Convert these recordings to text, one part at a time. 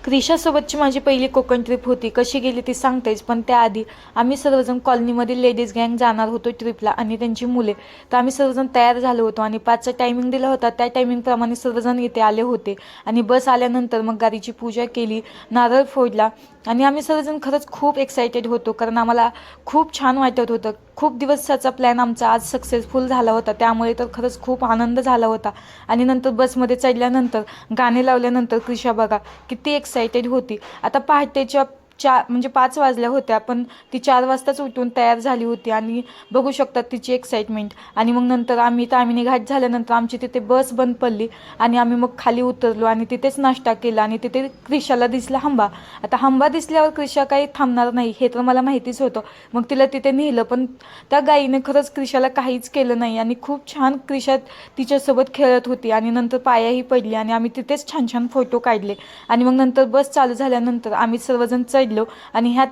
क्रिशासोबतची माझी पहिली कोकण ट्रिप होती. कशी गेली ती सांगतेच, पण त्याआधी आम्ही सर्वजण कॉलनीमधील लेडीज गँग जाणार होतो ट्रिपला आणि त्यांची मुले. तर आम्ही सर्वजण तयार झालो होतो आणि 5चा टायमिंग दिला होता. त्या टायमिंगप्रमाणे सर्वजण इथे आले होते आणि बस आल्यानंतर मग गाडीची पूजा केली, नारळ फोडला आणि आम्ही सर्वजण खरंच खूप एक्सायटेड होतो, कारण आम्हाला खूप छान वाटत होतं. खूप दिवसाचा प्लॅन आमचा आज सक्सेसफुल झाला होता, त्यामुळे तर खरंच खूप आनंद झाला होता. आणि नंतर बसमध्ये चढल्यानंतर गाणे लावल्यानंतर क्रिशा बघा किती एक्सायटेड होती. आता पहाटेच्या म्हणजे 5 वाजल्या होत्या, पण ती 4 वाजताच उठून तयार झाली होती आणि बघू शकतात तिची एक्साइटमेंट. आणि मग नंतर आम्ही तामिनी घाट झाल्यानंतर आमची तिथे बस बंद पडली आणि आम्ही मग खाली उतरलो आणि तिथेच नाश्ता केला आणि तिथे क्रिशाला दिसला हंबा. आता हंबा दिसल्यावर क्रिशा काही थांबणार नाही हे तर मला माहितीच होतं. मग तिला तिथे नेलं, पण त्या गाईने खरंच क्रिशाला काहीच केलं नाही आणि खूप छान क्रिशा तिच्यासोबत खेळत होती आणि नंतर पायाही पडली आणि आम्ही तिथेच छान छान फोटो काढले. आणि मग नंतर बस चालू झाल्यानंतर आम्ही सर्वजण चढलो आणि ह्या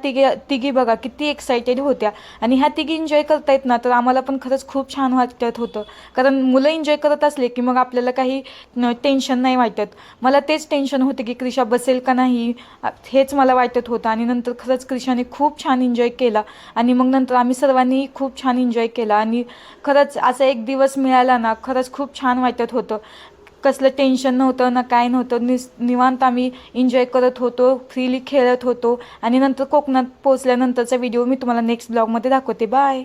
तिघी बघा किती एक्सायटेड होत्या आणि ह्या तिघी एन्जॉय करतायत ना, तर आम्हाला पण खरंच खूप छान वाटत होतं. कारण मुलं एन्जॉय करत असले की मग आपल्याला काही टेन्शन नाही वाटत. मला तेच टेन्शन होते की क्रिशा बसेल का नाही, हेच मला वाटत होतं. आणि नंतर खरंच क्रिशाने खूप छान एन्जॉय केला आणि मग नंतर आम्ही सर्वांनी खूप छान एन्जॉय केला आणि खरंच असा एक दिवस मिळाला ना, खरंच खूप छान वाटत होतं. कसलं टेन्शन नव्हतं ना, काय नव्हतं. निवांत आम्ही एन्जॉय करत होतो, फ्रीली खेळत होतो. आणि नंतर कोकणात पोहोचल्यानंतरचा व्हिडिओ मी तुम्हाला नेक्स्ट ब्लॉगमध्ये दाखवते. बाय.